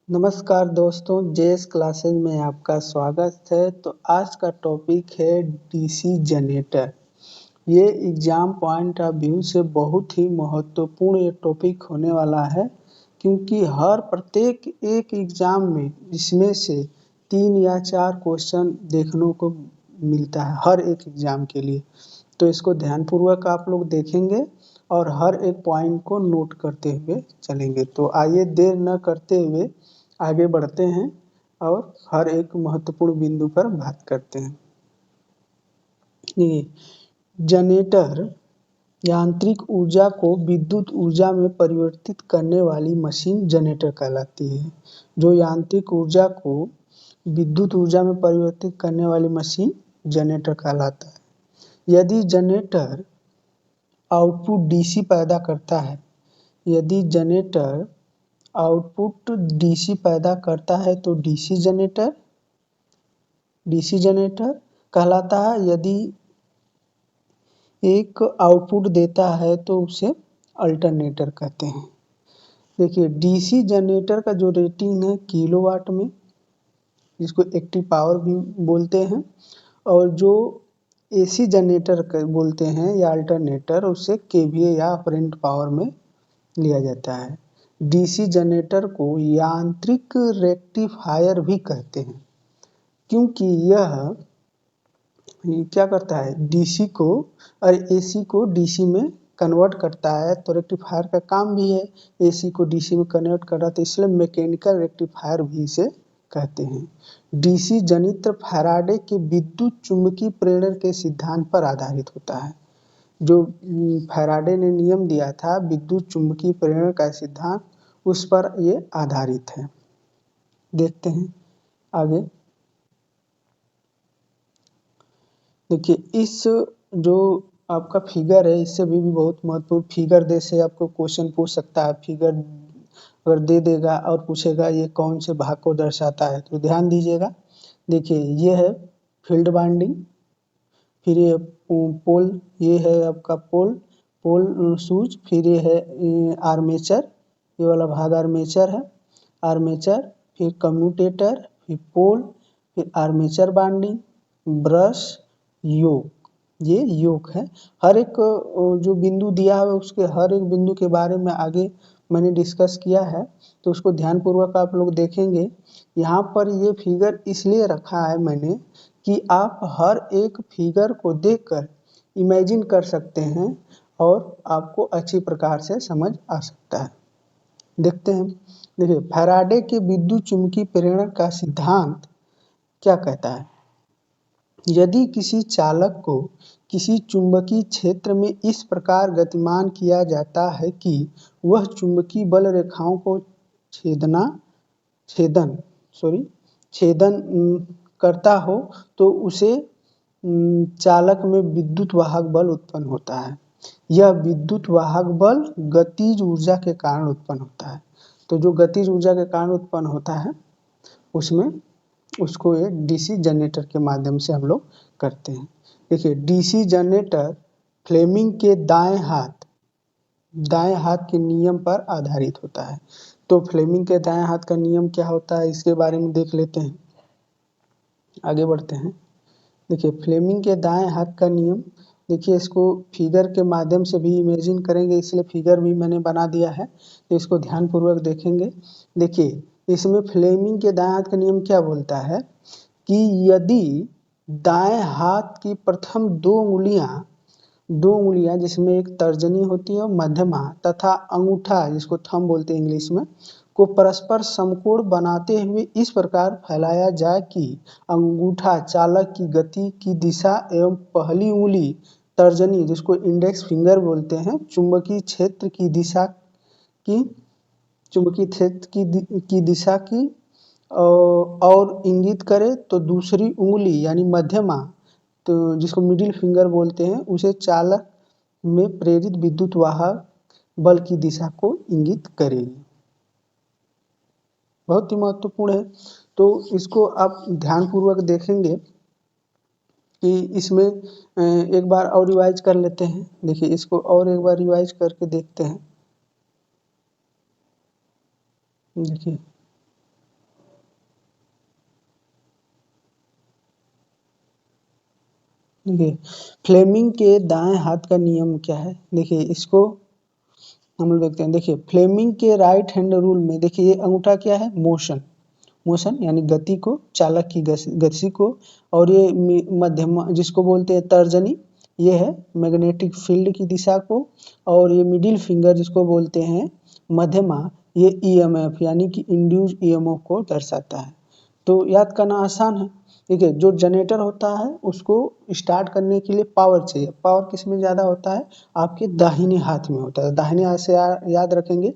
नमस्कार दोस्तों, JS classes में आपका स्वागत है। तो आज का टॉपिक है डीसी जनरेटर। ये एग्ज़ाम पॉइंट ऑफ व्यू से बहुत ही महत्वपूर्ण ये टॉपिक होने वाला है, क्योंकि हर प्रत्येक एक एग्ज़ाम में इसमें से 3 या 4 क्वेश्चन देखने को मिलता है हर एक एग्ज़ाम के लिए। तो इसको ध्यानपूर्वक आप लोग देखेंगे और हर एक पॉइंट को नोट करते हुए चलेंगे। तो आइए देर न करते हुए आगे बढ़ते हैं और हर एक महत्वपूर्ण बिंदु पर बात करते हैं। ये जनरेटर यांत्रिक ऊर्जा को विद्युत ऊर्जा में परिवर्तित करने वाली मशीन जनरेटर कहलाती है। जो यांत्रिक ऊर्जा को विद्युत ऊर्जा में परिवर्तित करने वाली मशीन जनरेटर कहलाता है। यदि जनरेटर आउटपुट डीसी पैदा करता है, यदि जनरेटर आउटपुट डीसी पैदा करता है तो डीसी जनरेटर कहलाता है। यदि एक आउटपुट देता है तो उसे अल्टरनेटर कहते हैं। देखिए, डीसी जनरेटर का जो रेटिंग है किलोवाट में, जिसको एक्टिव पावर भी बोलते हैं, और जो एसी जनरेटर बोलते हैं या अल्टरनेटर, उसे केवीए या अपरेंट पावर में लिया जाता है। डीसी जनरेटर को यांत्रिक रेक्टिफायर भी कहते हैं, क्योंकि यह क्या करता है, डीसी को और एसी को डीसी में कन्वर्ट करता है। तो रेक्टिफायर का काम भी है एसी को डीसी में कन्वर्ट कर रहा, तो इसलिए मैकेनिकल रेक्टिफायर भी इसे कहते हैं। डीसी जनरेटर फैराडे के विद्युत चुंबकीय प्रेरण के सिद्धांत पर आधारित होता है। जो फैराडे ने नियम दिया था विद्युत चुंबकीय प्रेरण का सिद्धांत, उस पर ये आधारित है। देखते हैं आगे। देखिए, इस जो आपका फिगर है, इससे भी बहुत महत्वपूर्ण फिगर दे से आपको क्वेश्चन पूछ सकता है। फिगर अगर दे देगा और पूछेगा ये कौन से भाग को दर्शाता है, तो ध्यान दीजिएगा। देखिए, ये है फील्ड वाइंडिंग, फिर ये पोल, ये है आपका पोल शूज, फिर ये है आर्मेचर, ये वाला भाग आर्मेचर है, आर्मेचर, फिर कम्यूटेटर, फिर पोल, फिर आर्मेचर बाइंडिंग, ब्रश, योक, ये योक है। हर एक जो बिंदु दिया है उसके हर एक बिंदु के बारे में आगे मैंने डिस्कस किया है, तो उसको ध्यानपूर्वक आप लोग देखेंगे। यहाँ पर ये फिगर इसलिए रखा है मैंने कि आप हर एक फिगर को देखकर इमेजिन कर सकते हैं और आपको अच्छी प्रकार से समझ आ सकता है। देखते हैं। देखिए, फैराडे के विद्युत चुंबकीय प्रेरण का सिद्धांत क्या कहता है। यदि किसी चालक को किसी चुंबकीय क्षेत्र में इस प्रकार गतिमान किया जाता है कि वह चुंबकीय बल रेखाओं को छेदन करता हो, तो उसे चालक में विद्युत वाहक बल उत्पन्न होता है। यह विद्युत वाहक बल गतिज ऊर्जा के कारण उत्पन्न होता है। तो जो गतिज ऊर्जा के कारण उत्पन्न होता है उसमें उसको एक डीसी जनरेटर के माध्यम से हम लोग करते हैं। देखिए, डीसी जनरेटर फ्लेमिंग के दाएं हाथ के नियम पर आधारित होता है। तो फ्लेमिंग के दाएं हाथ का नियम क्या होता है, इसके बारे में देख लेते हैं। आगे बढ़ते हैं। देखिए, फ्लेमिंग के दाएं हाथ का नियम, देखिए इसको फिगर के माध्यम से भी इमेजिन करेंगे, इसलिए फिगर भी मैंने बना दिया है, तो इसको ध्यानपूर्वक देखेंगे। देखिए, इसमें फ्लेमिंग के दाएं हाथ का नियम क्या बोलता है कि यदि दाएं हाथ की प्रथम दो उंगलियां जिसमें एक तर्जनी होती है और मध्यमा तथा अंगूठा, जिसको थंब बोलते हैं इंग्लिश में, को परस्पर समकोण बनाते हुए इस प्रकार फैलाया जाए कि अंगूठा चालक की गति की दिशा एवं पहली उंगली तर्जनी, जिसको इंडेक्स फिंगर बोलते हैं, चुंबकीय क्षेत्र की दिशा की और इंगित करे, तो दूसरी उंगली यानी मध्यमा, तो जिसको मिडिल फिंगर बोलते हैं, उसे चालक में प्रेरित विद्युत वाहक बल की दिशा को इंगित करेगी। बहुत ही महत्वपूर्ण है। तो इसको आप ध्यानपूर्वक देखेंगे कि इसमें एक बार और रिवाइज कर लेते हैं। देखिए, इसको और एक बार रिवाइज करके देखते हैं। देखिए, देखिए फ्लेमिंग के दाएं हाथ का नियम क्या है, देखिए इसको हम लोग देखते हैं। देखिए फ्लेमिंग के राइट हैंड रूल में देखिए ये अंगूठा क्या है, मोशन, मोशन यानी गति को, चालक की गति को, और ये मध्यमा जिसको बोलते हैं तर्जनी, ये है मैग्नेटिक फील्ड की दिशा को, और ये मिडिल फिंगर जिसको बोलते हैं मध्यमा, ये ईएमएफ यानी कि इंड्यूस ईएमएफ को दर्शाता है। तो याद करना आसान है। देखिए जो जनरेटर होता है उसको स्टार्ट करने के लिए पावर चाहिए, पावर किस में ज़्यादा होता है, आपके दाहिने हाथ में होता है। दाहिने हाथ से याद रखेंगे,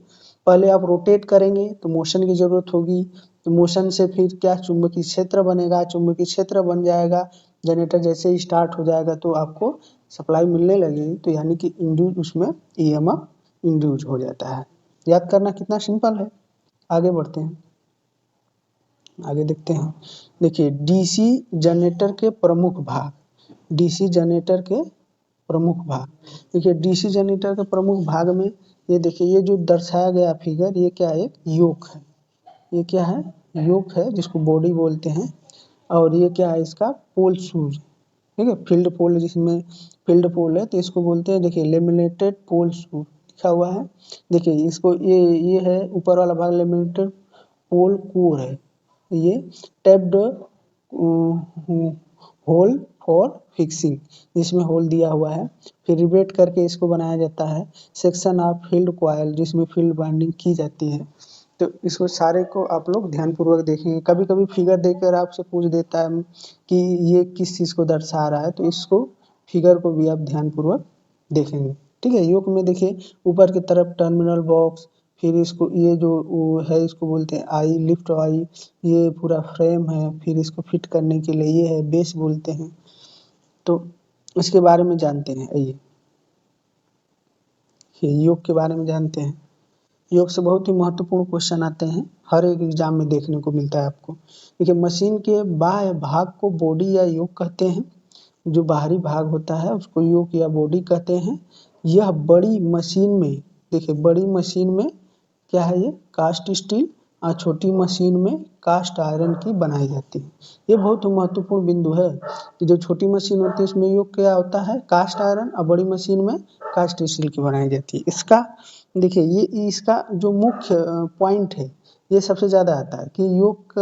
पहले आप रोटेट करेंगे तो मोशन की ज़रूरत होगी, तो मोशन से फिर क्या, चुंबकीय क्षेत्र बनेगा, चुंबकीय क्षेत्र बन जाएगा, जनरेटर जैसे ही स्टार्ट हो जाएगा तो आपको सप्लाई मिलने लगेगी, तो यानी कि इंड्यूस उसमें ईएमएफ इंड्यूस हो जाता है। याद करना कितना सिंपल है। आगे बढ़ते हैं, आगे देखते हैं। देखिए डीसी जनरेटर के प्रमुख भाग, डीसी जनरेटर के प्रमुख भाग, देखिए डीसी जनरेटर के प्रमुख भाग में ये देखिए ये जो दर्शाया गया फिगर, ये क्या है, एक योक है, ये क्या है, योक है जिसको बॉडी बोलते हैं, और ये क्या है, इसका पोल शूज, ठीक है, फील्ड पोल, जिसमें फील्ड पोल है तो इसको बोलते हैं, देखिए लेमिनेटेड पोल शूज लिखा हुआ है। देखिए इसको ये है ऊपर वाला भाग लेमिनेटेड पोल कोर है, ये टैप्ड होल फॉर फिक्सिंग, जिसमें होल दिया हुआ है, फिर रिवेट करके इसको बनाया जाता है। सेक्शन ऑफ फील्ड कॉयल, जिसमें फील्ड बाइंडिंग की जाती है। तो इसको सारे को आप लोग ध्यानपूर्वक देखेंगे। कभी कभी फिगर देखकर आपसे पूछ देता है कि ये किस चीज़ को दर्शा रहा है, तो इसको फिगर को भी आप ध्यानपूर्वक देखेंगे, ठीक है। योक में देखिए ऊपर की तरफ टर्मिनल बॉक्स, फिर इसको ये जो है इसको बोलते हैं आई, लिफ्ट आई, ये पूरा फ्रेम है, फिर इसको फिट करने के लिए ये है बेस बोलते हैं। तो इसके बारे में जानते हैं, आइए योग के बारे में जानते हैं। योग से बहुत ही महत्वपूर्ण क्वेश्चन आते हैं, हर एक एग्जाम में देखने को मिलता है आपको। देखिए मशीन के बाह्य भाग को बॉडी या योग कहते हैं, जो बाहरी भाग होता है उसको योग या बॉडी कहते हैं। यह बड़ी मशीन में, देखिए बड़ी मशीन में क्या है, ये कास्ट स्टील, और छोटी मशीन में कास्ट आयरन की बनाई जाती है। ये बहुत महत्वपूर्ण बिंदु है कि जो छोटी मशीन होती है उसमें योग क्या होता है, कास्ट आयरन, और बड़ी मशीन में कास्ट स्टील की बनाई जाती है। इसका देखिए ये इसका जो मुख्य पॉइंट है, ये सबसे ज़्यादा आता है कि योग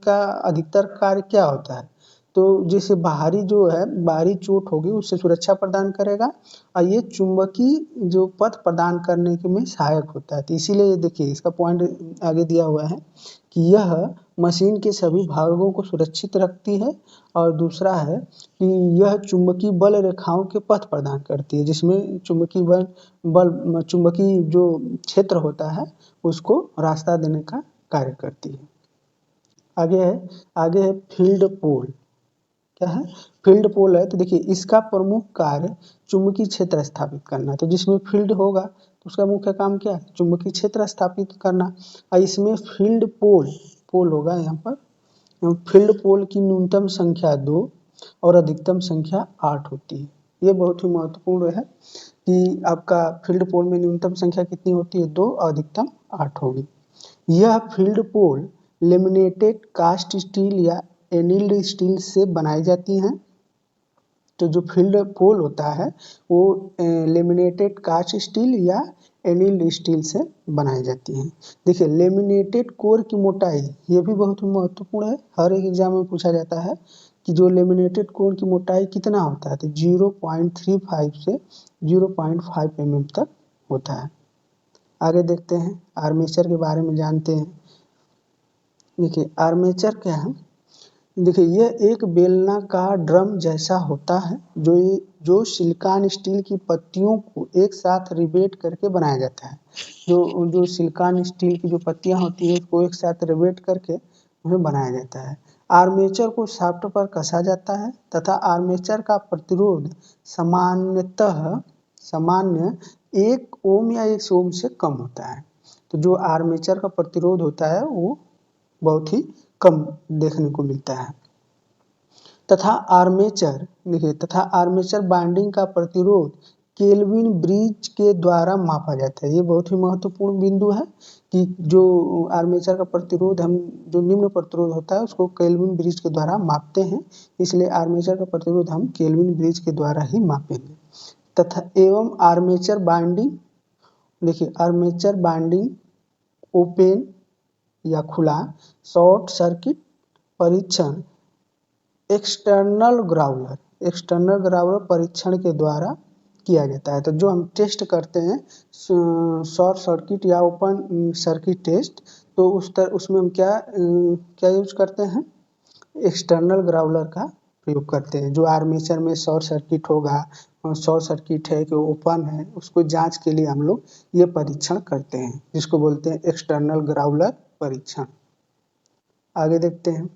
का अधिकतर कार्य क्या होता है, तो जैसे बाहरी जो है, बाहरी चोट होगी उससे सुरक्षा प्रदान करेगा, और ये चुंबकीय जो पथ प्रदान करने के में सहायक होता है। तो इसीलिए देखिए इसका पॉइंट आगे दिया हुआ है कि यह मशीन के सभी भागों को सुरक्षित रखती है, और दूसरा है कि यह चुंबकीय बल रेखाओं के पथ प्रदान करती है, जिसमें चुंबकीय जो क्षेत्र होता है उसको रास्ता देने का कार्य करती है। आगे है फील्ड पोल, क्या है, फील्ड पोल है। तो देखिए इसका प्रमुख कार्य चुंबकीय क्षेत्र स्थापित करना, तो जिसमें फील्ड होगा तो उसका मुख्य काम क्या है, चुंबकीय क्षेत्र स्थापित करना। और इसमें फील्ड पोल, पोल होगा यहाँ पर, फील्ड पोल की न्यूनतम संख्या 2 और अधिकतम संख्या 8 होती है। ये बहुत ही महत्वपूर्ण है कि आपका फील्ड पोल में न्यूनतम संख्या कितनी होती है, 2 और अधिकतम 8 होगी। यह फील्ड पोल लेमिनेटेड कास्ट स्टील या एनिल्ड स्टील से बनाई जाती हैं। तो जो फील्ड पोल होता है वो लेमिनेटेड कास्ट स्टील या एनिल्ड स्टील से बनाई जाती हैं। देखिए लेमिनेटेड कोर की मोटाई, ये भी बहुत महत्वपूर्ण है, हर एक एग्जाम में पूछा जाता है कि जो लेमिनेटेड कोर की मोटाई कितना होता है, तो 0.35 से 0.5 mm तक होता है। आगे देखते हैं, आर्मेचर के बारे में जानते हैं। देखिए आर्मेचर क्या है, देखिए ये एक बेलनाकार ड्रम जैसा होता है जो सिलिकॉन स्टील की पत्तियों को एक साथ रिवेट करके बनाया जाता है। जो सिलिकॉन स्टील की जो पत्तियां होती है उसको एक साथ रिवेट करके उन्हें बनाया जाता है। आर्मेचर को शाफ्ट पर कसा जाता है तथा आर्मेचर का प्रतिरोध सामान्य 1 ओम या 1 ओम से कम होता है। तो जो आर्मेचर का प्रतिरोध होता है वो बहुत ही कम देखने को मिलता है। तथा आर्मेचर बाइंडिंग का प्रतिरोध केल्विन ब्रिज के द्वारा मापा जाता है। ये बहुत ही महत्वपूर्ण बिंदु है कि जो आर्मेचर का प्रतिरोध हम जो निम्न प्रतिरोध होता है उसको केल्विन ब्रिज के द्वारा मापते हैं, इसलिए आर्मेचर का प्रतिरोध हम केल्विन ब्रिज के द्वारा ही मापेंगे। तथा एवं आर्मेचर बाइंडिंग, देखिए आर्मेचर बाइंडिंग ओपन या खुला शॉर्ट सर्किट परीक्षण एक्सटर्नल ग्राउलर परीक्षण के द्वारा किया जाता है। तो जो हम टेस्ट करते हैं शॉर्ट सर्किट या ओपन सर्किट टेस्ट, तो उसमें हम क्या यूज करते हैं, एक्सटर्नल ग्राउलर का प्रयोग करते हैं। जो आर्मेचर में शॉर्ट सर्किट होगा, शॉर्ट सर्किट है कि ओपन है, उसको जांच के लिए हम लोग ये परीक्षण करते हैं, जिसको बोलते हैं एक्सटर्नल ग्राउलर परीक्षण। आगे देखते हैं।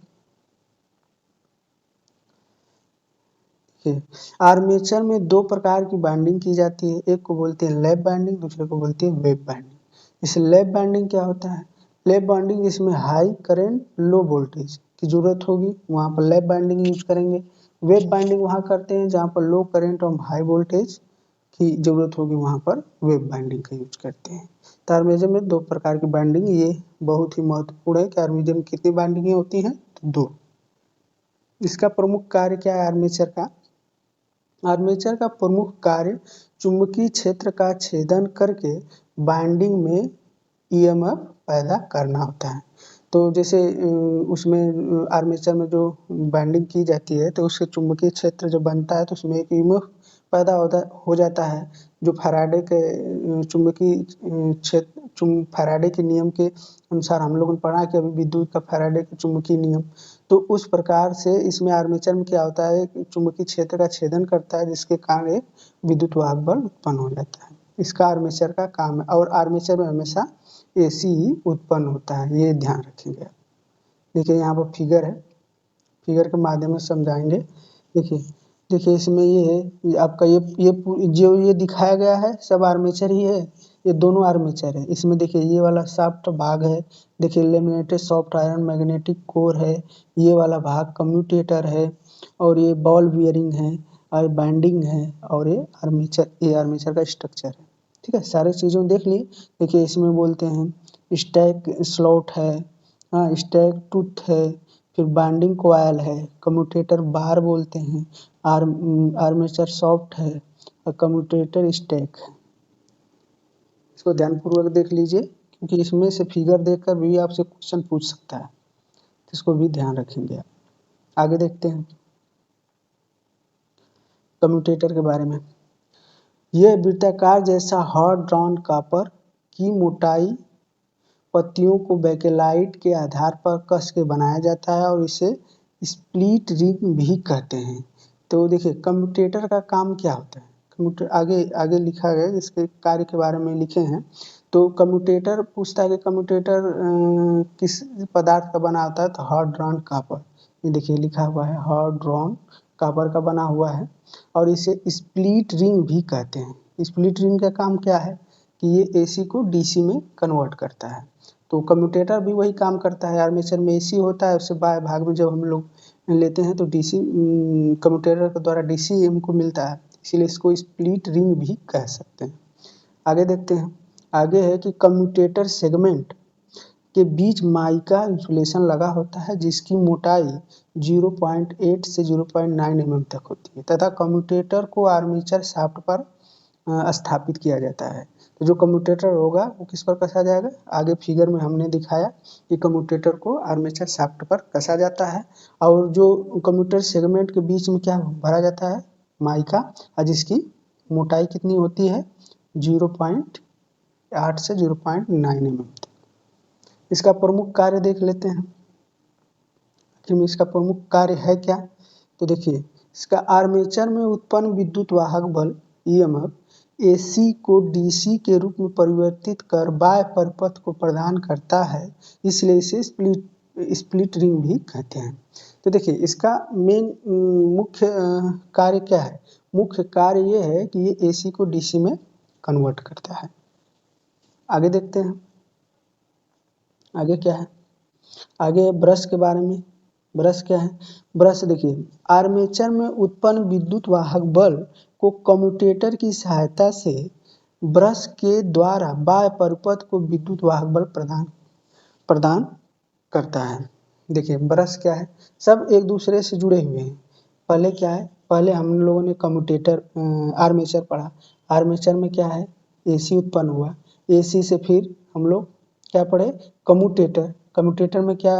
आर्मेचर में दो प्रकार की बाइंडिंग की जाती है, एक को बोलते हैं लैप बाइंडिंग, दूसरे को बोलते हैं वेब बाइंडिंग। इस लैप बाइंडिंग क्या होता है, लैप बाइंडिंग जिसमें हाई करंट लो वोल्टेज की जरूरत होगी वहाँ पर लैप बाइंडिंग यूज करेंगे। वेब बाइंडिंग वहाँ करते हैं जहाँ पर लो करंट और हाई वोल्टेज की जरूरत होगी, वहाँ पर वेब बाइंडिंग का यूज करते हैं। तो आर्मेचर में दो प्रकार की बाइंडिंग, ये बहुत ही महत्वपूर्ण है कि आर्मेचर में कितनी बाइंडिंगें होती हैं, तो दो। इसका प्रमुख कार्य क्या है आर्मेचर का, आर्मेचर का प्रमुख कार्य चुंबकीय क्षेत्र का छेदन करके बाइंडिंग में ईएमएफ पैदा करना होता है। तो जैसे उसमें आर्मेचर में जो बाइंडिंग की जाती है तो उससे चुंबकीय क्षेत्र जो बनता है तो उसमें एक ईएमएफ पैदा हो जाता है, जो फैराडे के चुंबकीय क्षेत्र फैराडे के नियम के अनुसार हम लोगों ने पढ़ा कि अभी विद्युत का फैराडे का चुंबकीय नियम, तो उस प्रकार से इसमें आर्मेचर में क्या होता है, चुंबकीय क्षेत्र का छेदन करता है जिसके कारण एक विद्युत वाहक बल उत्पन्न हो जाता है। इसका आर्मेचर का काम है, और आर्मेचर में हमेशा एसी ही उत्पन्न होता है, ये ध्यान रखेंगे। देखिए यहाँ पर फिगर है, फिगर के माध्यम से समझाएंगे। देखिए इसमें ये है आपका ये जो ये दिखाया गया है सब आर्मेचर ही है, ये दोनों आर्मेचर है। इसमें देखिए ये वाला सॉफ्ट भाग है, देखिए laminated soft iron magnetic core है, ये वाला भाग कम्यूटेटर है, और ये बॉल बियरिंग है, और बाइंडिंग है, और ये आर्मेचर का स्ट्रक्चर है। ठीक है, सारे चीज़ों देख लिए। देखिए इसमें बोलते हैं स्टैक स्लॉट है, हाँ स्टैक टूथ है, फिर बाइंडिंग कोयल है, कम्यूटेटर बार बोलते हैं, आर्मेचर सॉफ्ट है, और कम्यूटेटर स्टैक है। इसको ध्यानपूर्वक देख लीजिए क्योंकि इसमें से फिगर देखकर भी आपसे क्वेश्चन पूछ सकता है, तो इसको भी ध्यान रखेंगे आप। आगे देखते हैं कम्यूटेटर के बारे में। यह वृत्ताकार जैसा हॉट ड्रॉन कॉपर की मोटाई पत्तियों को बैकेलाइट के आधार पर कस के बनाया जाता है और इसे स्प्लिट रिंग भी कहते हैं। तो देखिए कम्यूटेटर का काम क्या होता है, कम्यूटेटर आगे लिखा गया, इसके कार्य के बारे में लिखे हैं। तो कम्यूटेटर पूछता है कि कम्यूटेटर किस पदार्थ का बना होता है, तो हॉट ड्रॉन कॉपर, ये देखिए लिखा हुआ है हॉट ड्रॉन कॉपर का बना हुआ है, और इसे स्प्लिट रिंग भी कहते हैं। स्प्लिट रिंग का काम क्या है कि ये एसी को डीसी में कन्वर्ट करता है। तो कम्यूटेटर भी वही काम करता है। आर्मेचर में एसी होता है, उससे बाएं भाग में जब हम लोग लेते हैं तो डीसी कम्यूटेटर के द्वारा डीसी हमको मिलता है, इसीलिए इसको स्प्लिट रिंग भी कह सकते हैं। आगे देखते हैं, आगे है कि कम्यूटेटर सेगमेंट के बीच माइका इंसुलेशन लगा होता है जिसकी मोटाई 0.8 से 0.9 mm तक होती है, तथा कम्यूटेटर को आर्मेचर शाफ्ट पर स्थापित किया जाता है। तो जो कम्यूटेटर होगा वो किस पर कसा जाएगा, आगे फिगर में हमने दिखाया कि कम्यूटेटर को आर्मेचर शाफ्ट पर कसा जाता है, और जो कम्यूटेटर सेगमेंट के बीच में क्या भरा जाता है, माइका, और जिसकी मोटाई कितनी होती है 0.8 से 0.9 mm तक। इसका प्रमुख कार्य देख लेते हैं, आखिर इसका प्रमुख कार्य है क्या। तो देखिए इसका आर्मेचर में उत्पन्न विद्युत वाहक बल ईएमएफ एसी को डीसी के रूप में परिवर्तित कर बाह्य परिपथ को प्रदान करता है, इसलिए इसे स्प्लिट रिंग भी कहते हैं। तो देखिए इसका मेन मुख्य कार्य क्या है, मुख्य कार्य ये है कि ये एसी को डीसी में कन्वर्ट करता है। आगे देखते हैं, आगे क्या है, आगे ब्रश के बारे में। ब्रश क्या है? ब्रश देखिए, आर्मेचर में उत्पन्न विद्युत वाहक बल को कम्यूटेटर की सहायता से ब्रश के द्वारा बाह्य परिपथ को विद्युत वाहक बल प्रदान करता है। देखिए ब्रश क्या है, सब एक दूसरे से जुड़े हुए हैं। पहले क्या है, पहले हम लोगों ने कम्यूटेटर आर्मेचर पढ़ा। आर्मेचर में क्या है, एसी उत्पन्न हुआ। एसी से फिर हम लोग क्या पढ़े, कम्यूटेटर। कम्यूटेटर में क्या,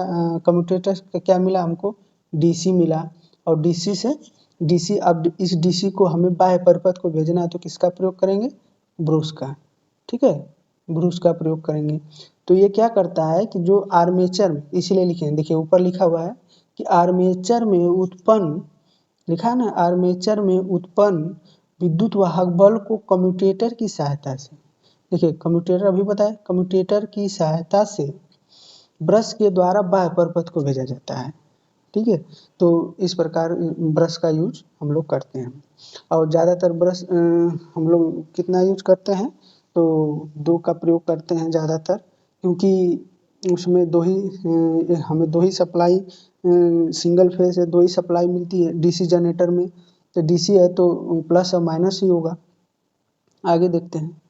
कम्यूटेटर का क्या मिला हमको, डीसी मिला। और डीसी से डीसी, अब इस डीसी को हमें बाह्य परिपथ को भेजना है तो किसका प्रयोग करेंगे, ब्रूस का। ठीक है, ब्रूस का प्रयोग करेंगे। तो ये क्या करता है कि जो आर्मेचर में, इसीलिए लिखे हैं, देखिए ऊपर लिखा हुआ है कि आर्मेचर में उत्पन्न, लिखा है ना, आर्मेचर में उत्पन्न विद्युत वाहक बल को कम्यूटेटर की सहायता से, देखिए कम्यूटेटर अभी बताए, कम्यूटेटर की सहायता से ब्रश के द्वारा बाह्य परिपथ को भेजा जाता है। ठीक है, तो इस प्रकार ब्रश का यूज हम लोग करते हैं। और ज़्यादातर ब्रश हम लोग कितना यूज करते हैं, तो 2 का प्रयोग करते हैं ज़्यादातर, क्योंकि उसमें हमें 2 ही सप्लाई, सिंगल फेज है, 2 ही सप्लाई मिलती है डीसी जनरेटर में। तो डीसी है तो प्लस और माइनस ही होगा। आगे देखते हैं,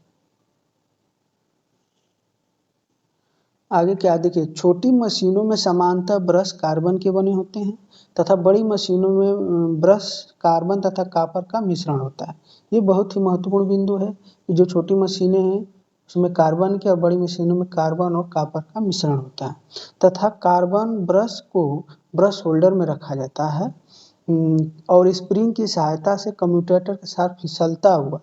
आगे क्या, देखिए छोटी मशीनों में समांतर ब्रश कार्बन के बने होते हैं तथा बड़ी मशीनों में ब्रश कार्बन तथा कॉपर का मिश्रण होता है। ये बहुत ही महत्वपूर्ण बिंदु है कि जो छोटी मशीनें हैं उसमें कार्बन के, और बड़ी मशीनों में कार्बन और कॉपर का मिश्रण होता है तथा कार्बन ब्रश को ब्रश होल्डर में रखा जाता है और स्प्रिंग की सहायता से कम्यूटेटर के साथ फिसलता हुआ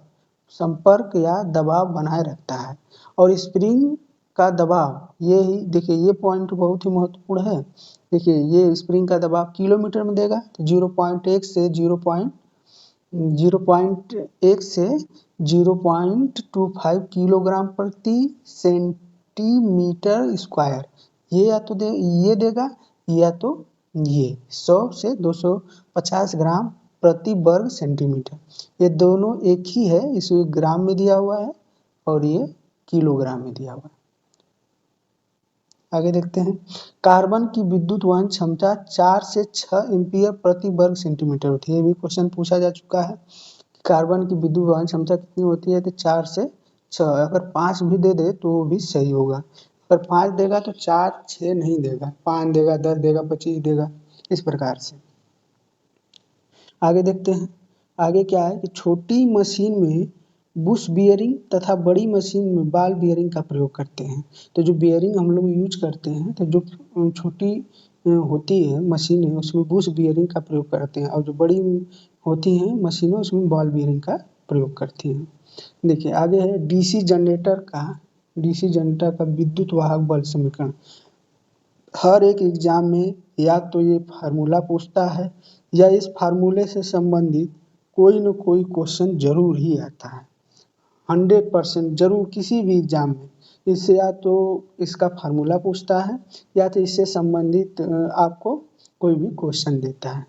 संपर्क या दबाव बनाए रखता है। और स्प्रिंग का दबाव, ये ही देखिए, ये पॉइंट बहुत ही महत्वपूर्ण है। देखिए ये स्प्रिंग का दबाव किलोमीटर में देगा तो 0.1 से 0.1 से 0.25 किलोग्राम प्रति सेंटीमीटर स्क्वायर, ये या तो ये देगा या तो ये 100 से 250 ग्राम प्रति वर्ग सेंटीमीटर। ये दोनों एक ही है, इसमें ग्राम में दिया हुआ है और ये किलोग्राम में दिया हुआ है। आगे देखते हैं, कार्बन की विद्युत वहन क्षमता 4 से 6 एम्पीयर प्रति वर्ग सेंटीमीटर होती है। ये भी क्वेश्चन पूछा जा चुका है, कार्बन की विद्युत वहन क्षमता कितनी होती है, तो 4 से 6। अगर 5 भी दे दे तो वो भी सही होगा। अगर 5 देगा तो 4, 6 नहीं देगा, 5 देगा, 10 देगा, 25 देगा, इस प्रकार से। आगे देखते हैं, आगे क्या है कि छोटी मशीन में बुश बियरिंग तथा बड़ी मशीन में बॉल बियरिंग का प्रयोग करते हैं। तो जो बियरिंग हम लोग यूज करते हैं, तो जो छोटी होती है मशीनें उसमें बुश बियरिंग का प्रयोग करते हैं, और जो बड़ी होती हैं मशीनें उसमें बॉल बियरिंग का प्रयोग करती हैं। देखिए आगे है डीसी जनरेटर का विद्युत वाहक बल समीकरण। हर एक एग्जाम में या तो ये फार्मूला पूछता है या इस फार्मूले से संबंधित कोई न कोई क्वेश्चन जरूर ही आता है। 100% जरूर किसी भी एग्जाम में इससे या तो इसका फार्मूला पूछता है या तो इससे संबंधित आपको कोई भी क्वेश्चन देता है।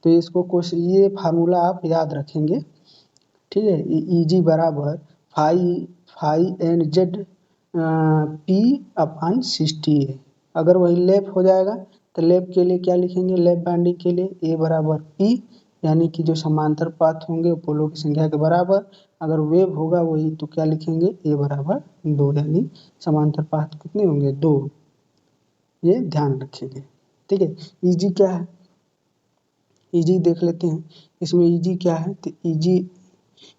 तो इसको क्वेश्चन, ये फार्मूला आप याद रखेंगे। ठीक है, Eg बराबर phi N Z P upon 60 है। अगर वही लैप हो जाएगा तो लैप के लिए क्या लिखेंगे, लैप बाइंडिंग के लिए ए बराबर पी, यानी कि जो समांतर पाथ होंगे पोलों की संख्या के बराबर। अगर वेव होगा वही तो क्या लिखेंगे, ए बराबर 2, यानी समांतर पाथ कितने होंगे, 2। ये ध्यान रखेंगे। ठीक है, Eg क्या है, Eg देख लेते हैं। इसमें Eg क्या है, तो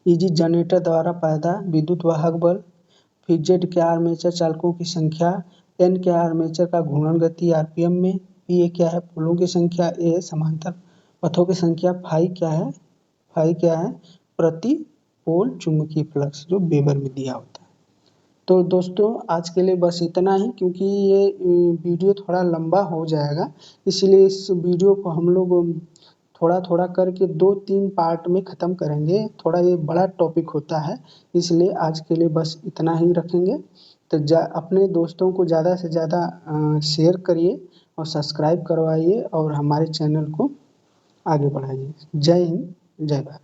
Eg जनरेटर द्वारा पैदा विद्युत वाहक बल, फिर जेड के आर्मेचर चालकों की संख्या, एन के आर्मेचर का घूर्णन गति आरपीएम में, पी क्या है पोलों की संख्या, ए समांतर पथों की संख्या, फाई क्या है प्रति पोल चुंबकीय फ्लक्स जो वेबर में दिया होता है। तो दोस्तों आज के लिए बस इतना ही, क्योंकि ये वीडियो थोड़ा लंबा हो जाएगा, इसलिए इस वीडियो को हम लोग थोड़ा थोड़ा करके 2-3 पार्ट में ख़त्म करेंगे। थोड़ा ये बड़ा टॉपिक होता है, इसलिए आज के लिए बस इतना ही रखेंगे। तो अपने दोस्तों को ज़्यादा से ज़्यादा शेयर करिए और सब्सक्राइब करवाइए और हमारे चैनल को आगे बढ़ाइए। जय हिंद, जय भारत।